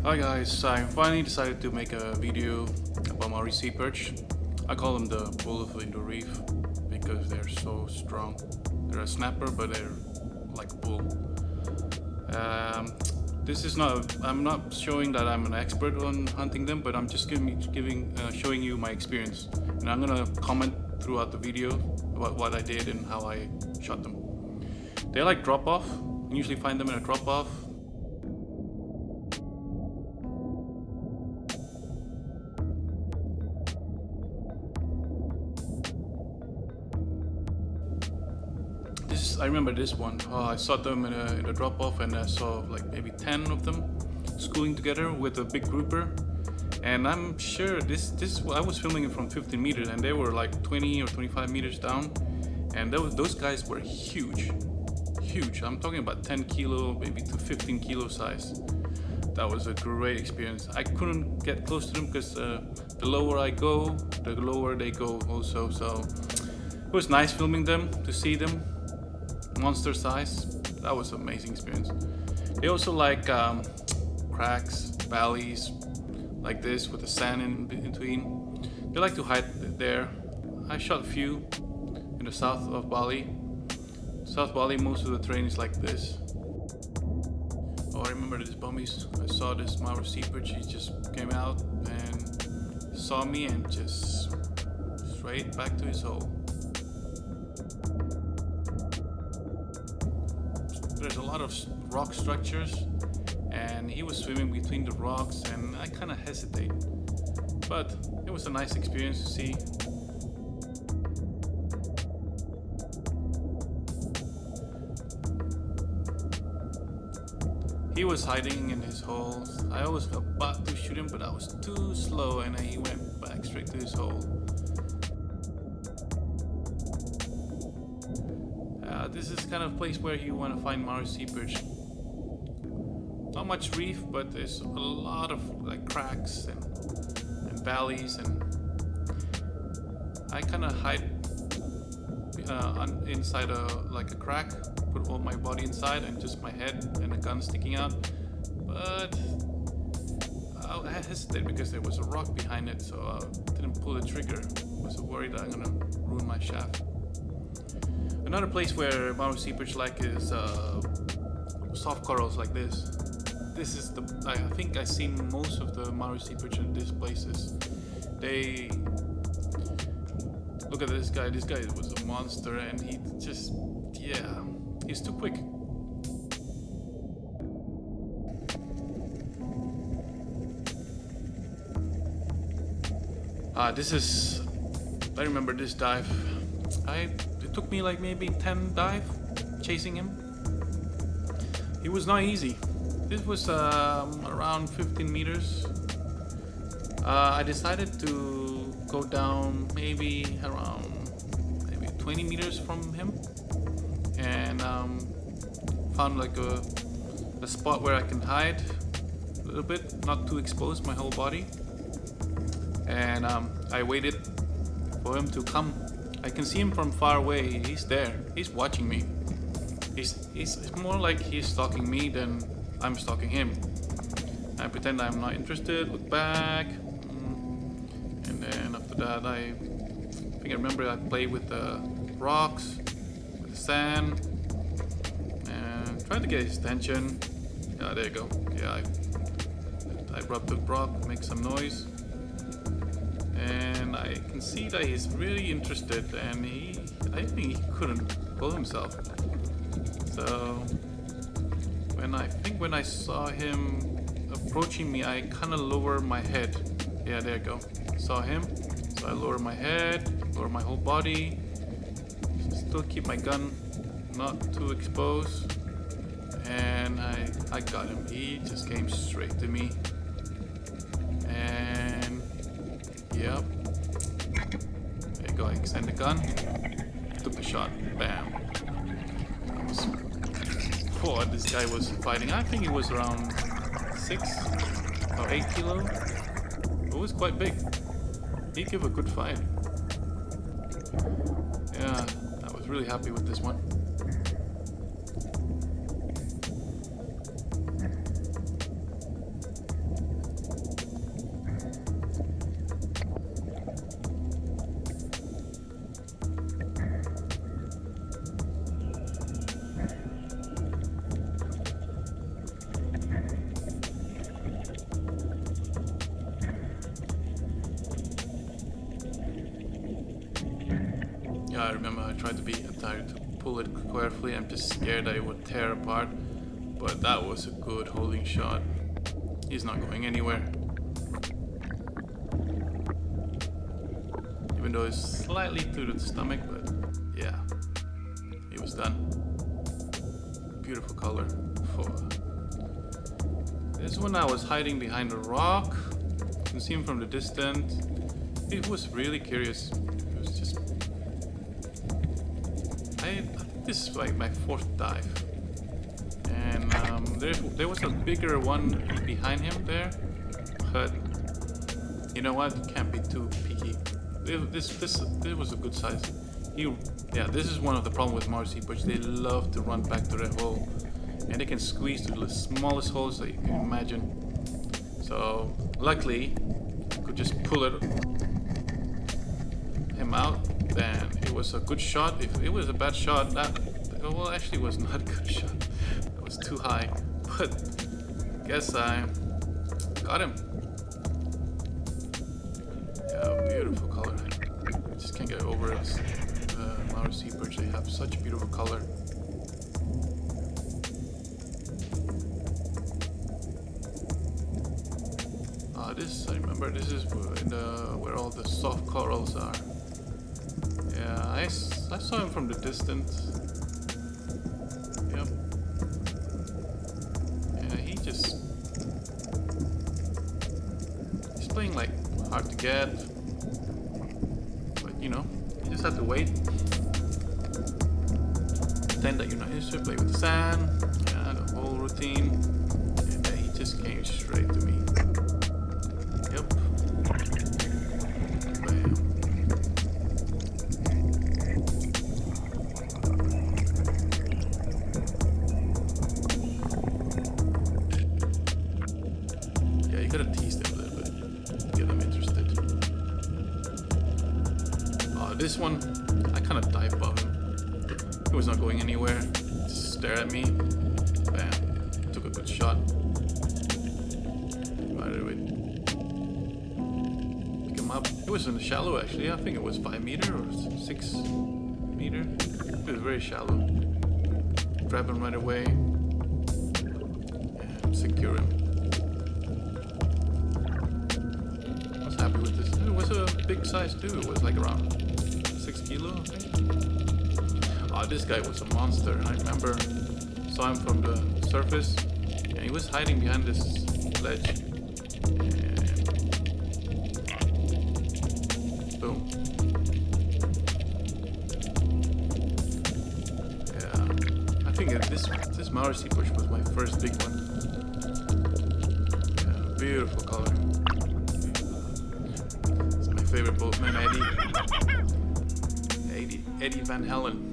Hi guys, I finally decided to make a video about Maori Seaperch. I call them the bull of the reef because they're so strong. They're a snapper, but they're like a bull. I'm not showing that I'm an expert on hunting them, but I'm just showing you my experience. And I'm gonna comment throughout the video about what I did and how I shot them. They like drop off. You usually find them in a drop off. I remember this one. I saw them in a drop off, and I saw like maybe 10 of them schooling together with a big grouper. And I'm sure I was filming it from 15 meters, and they were like 20 or 25 meters down. And those guys were huge. I'm talking about 10 kilo, maybe to 15 kilo size. That was a great experience. I couldn't get close to them because the lower I go, the lower they go also. So it was nice filming them, to see them monster size. That was an amazing experience. They also like cracks, valleys like this with the sand in between. They like to hide there. I shot a few in the south of Bali. South Bali, most of the terrain is like this. Oh, I remember this bummies. I saw this Maori Seaperch. He just came out and saw me and just straight back to his hole. There's a lot of rock structures, and he was swimming between the rocks, and I kind of hesitate, but it was a nice experience to see. He was hiding in his hole. I was about to shoot him, but I was too slow, and he went back straight to his hole. This is kind of place where you want to find Maori Seaperch. Not much reef, but there's a lot of like cracks and valleys, and I kind of hide inside like a crack, put all my body inside and just my head and a gun sticking out. But I hesitated because there was a rock behind it, so I didn't pull the trigger. I was worried that I'm gonna ruin my shaft. Another place where Maori Seaperch like is soft corals like this. This is I think I've seen most of the Maori Seaperch in these places. They look at this guy. This guy was a monster, and he just he's too quick. I remember this dive. It took me like maybe 10 dive chasing him. He was not easy. This was around 15 meters. I decided to go down maybe around 20 meters from him, and found like a spot where I can hide a little bit, not to expose my whole body. And I waited for him to come. I can see him from far away. He's there. He's watching me. It's more like he's stalking me than I'm stalking him. I pretend I'm not interested, look back, and then after that I remember I played with the rocks, with the sand, and tried to get his attention. Yeah, there you go. Yeah, I rubbed the rock, make some noise. And I can see that he's really interested, and I think he couldn't pull himself. So when I saw him approaching me, I kind of lowered my head. Yeah, there you go. Saw him, so I lowered my head, lower my whole body, still keep my gun not too exposed, and I got him. He just came straight to me. Yep. There you go. I extend the gun. Took a shot. Bam. This guy was fighting. I think he was around 6 or 8 kilo. It was quite big. He gave a good fight. Yeah, I was really happy with this one. be tired to pull it carefully. I'm just scared that it would tear apart. But that was a good holding shot. He's not going anywhere. Even though it's slightly to the stomach, but yeah, he was done. Beautiful color. This one I was hiding behind a rock. You can see him from the distance. He was really curious. It was just... I think this is like my 4th dive. And there was a bigger one behind him there. But you know what? You can't be too picky. This was a good size. This is one of the problems with Maori Seaperch. They love to run back to their hole. And they can squeeze through the smallest holes that you can imagine. So luckily, I could just pull him out. Then it was a good shot. If it was a bad shot, actually was not a good shot. It was too high. But guess I got him. Yeah, beautiful color. I just can't get over it. Maori Seaperch, they have such beautiful color. I remember this is where all the soft corals are. Yeah, I saw him from the distance. Yep. Yeah, he's playing like hard to get. But you know, you just have to wait. Pretend that you're not used to it, play with the sand. Yeah, the whole routine. And then he just came straight to me. Yep. Bam. Yeah, you gotta tease them a little bit. Get them interested. This one, I kind of dive above him. He was not going anywhere. Just stare at me. Bam. Took a good shot. Right away. Up. It was in the shallow actually. I think it was 5 meter or 6 meter. It was very shallow. Grab him right away and secure him. I was happy with this. It was a big size too. It was like around 6 kilo, I think. This guy was a monster. I remember saw him from the surface and he was hiding behind this ledge. I think this Maori Seaperch was my first big one. Yeah, beautiful color. It's my favorite boatman, Eddie Van Halen.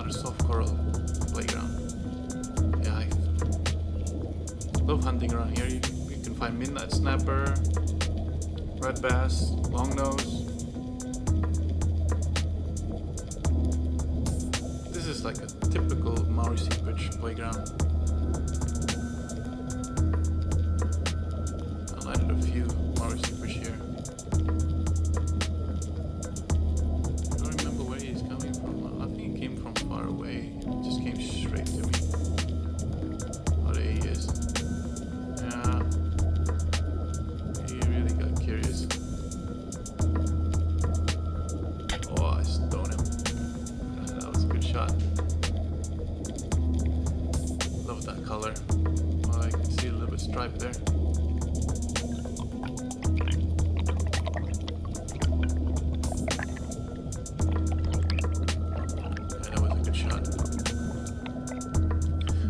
Soft coral playground. Yeah, I love hunting around here. You can find midnight snapper, red bass, longnose. This is like a typical Maori Seaperch playground. I landed a few Maori Seaperch here. Far away, just came straight to me. Oh, there he is. Yeah, he really got curious. Oh, I stoned him. That was a good shot. Love that color. Oh, I can see a little bit of stripe there.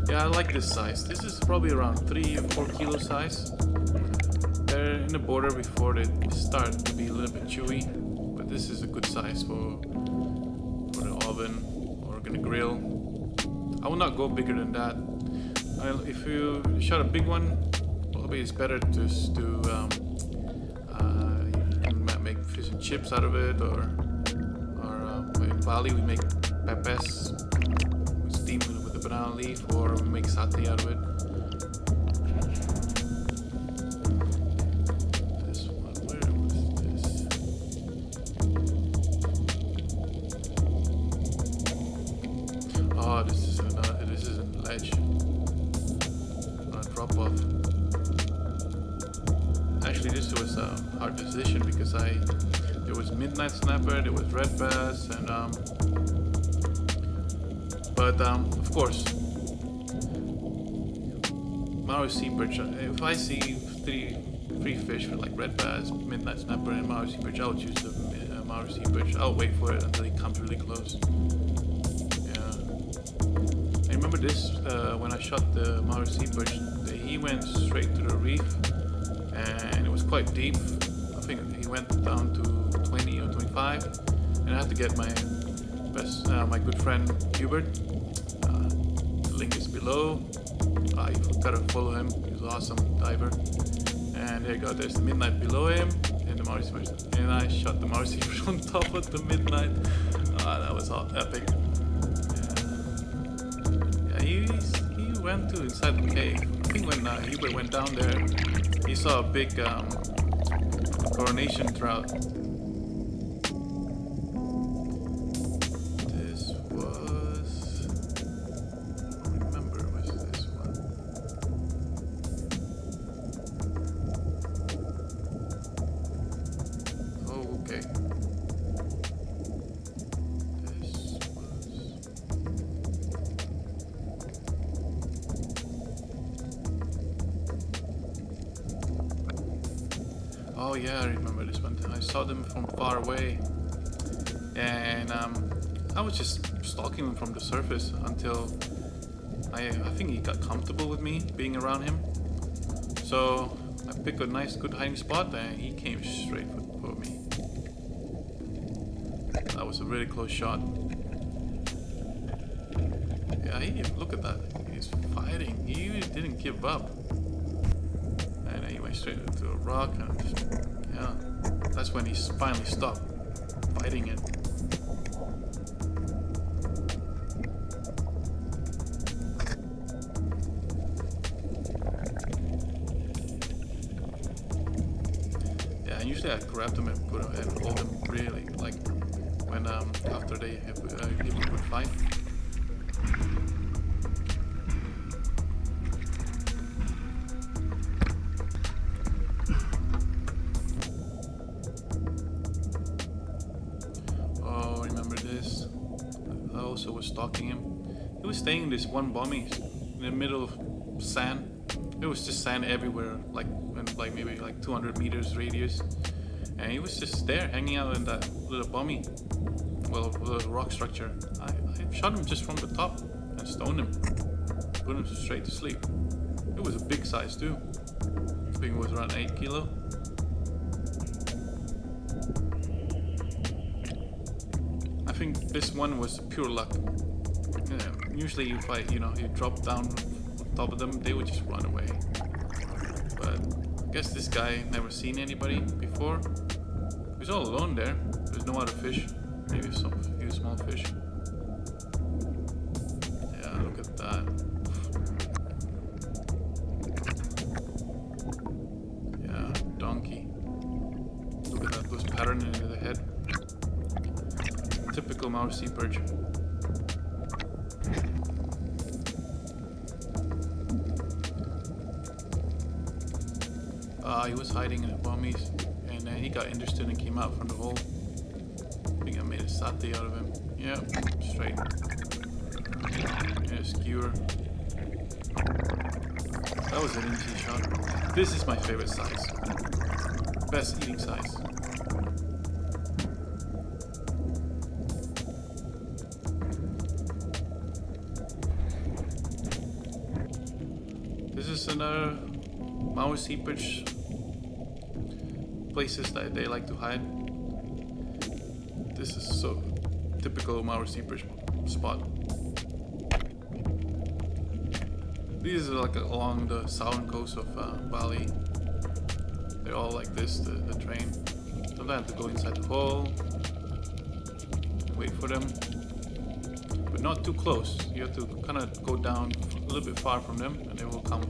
Yeah, I like this size. This is probably around 3 or 4 kilo size. They're in the border before they start to be a little bit chewy, but this is a good size for the oven or gonna grill. I will not go bigger than that. If you shot a big one, a probably it's better just to you can make fish and chips out of it, or in Bali we make pepes, we steam it with a banana leaf, or we make satay out of it. This one, where was this? Oh, this is a ledge. Drop off. Actually, this was a hard decision because there was midnight snapper, there was red bass, and of course, Maori Seaperch. If I see three fish with like red bass, midnight snapper, and Maori Seaperch, I'll choose the Maori Seaperch. I'll wait for it until he comes really close. I remember this when I shot the Maori Seaperch. He went straight to the reef, and it was quite deep. I think he went down to 20 or 25, and I had to get my good friend Hubert. The link is below. You gotta follow him. He's an awesome diver. And there you go. There's the midnight below him, and the Maori Seaperch. And I shot the Maori Seaperch on top of the midnight. That was all epic. He went to inside the cave. I think when Hubert went down there, he saw a big coronation trout. This was... I don't remember, was this one? Oh, okay. Oh yeah, I remember this one. I saw them from far away, and I was just stalking him from the surface until I think he got comfortable with me being around him. So I picked a nice, good hiding spot, and he came straight for me. That was a really close shot. Yeah, look at that. He's fighting. He didn't give up. And he went straight into a rock, and yeah, that's when he finally stopped fighting it. Yeah, and usually I grab them and hold them really, like when after they have give a good fight. Was stalking him. He was staying in this one bommy in the middle of sand. There was just sand everywhere, like maybe like 200 meters radius, and he was just there hanging out in that little bommy, little rock structure. I shot him just from the top and stoned him, put him straight to sleep. It was a big size too. I think it was around 8 kilo. I think this one was pure luck. Usually if you drop down on top of them, they would just run away. But I guess this guy never seen anybody before. He was all alone there. There's no other fish. Maybe a few small fish. Yeah, look at that. Yeah, donkey. Look at that, those patterns in the head. Typical Maori Seaperch. He was hiding in the bommies, and then he got interested and came out from the hole. I think I made a satay out of him. Yeah, straight. And a skewer. That was an easy shot. This is my favorite size. Best eating size. This is another Maori Seaperch places that they like to hide. This is so typical Maori Seaperch spot. These are like along the southern coast of Bali. They're all like this, the train. Sometimes I have to go inside the hole, wait for them, but not too close. You have to kind of go down a little bit far from them and they will come.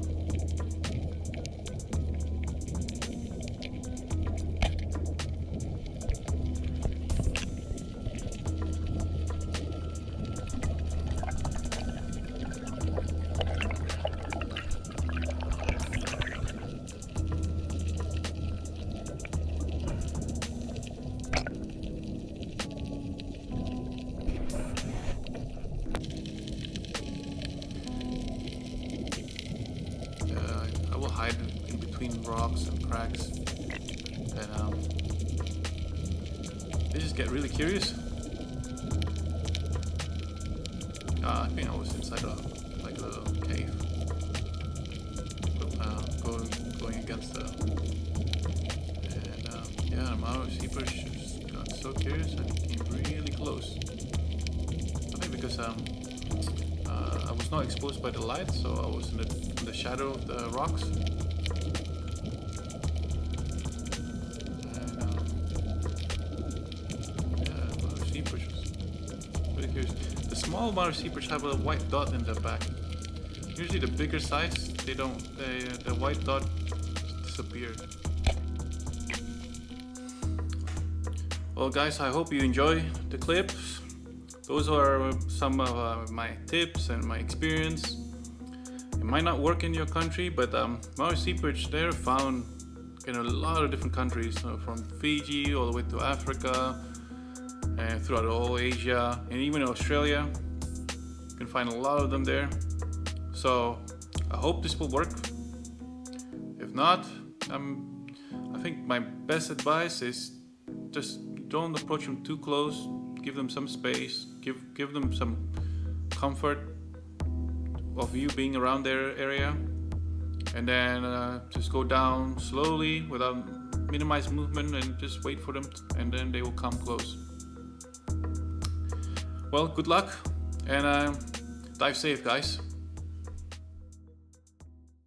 I will hide in between rocks and cracks, and they just get really curious. I think I was inside a little cave, going against the, and yeah, the Maori Seaperch just got so curious and came really close. I think because I was not exposed by the light, so I was in the shadow of the rocks. And yeah, Maori Seaperch was really curious. The small Maori Seaperch have a white dot in the back. Usually the bigger size, they don't. The white dot disappeared. Well, guys, I hope you enjoy the clips. Those are some of my tips and my experience. It might not work in your country, but Maori Seaperch, they're found in a lot of different countries, from Fiji all the way to Africa, and throughout all Asia, and even Australia. You can find a lot of them there. So I hope this will work. If not, I think my best advice is just don't approach them too close. Give them some space. Give them some comfort of you being around their area, and then just go down slowly without minimize movement and just wait for them, and then they will come close. Well, good luck and dive safe, guys.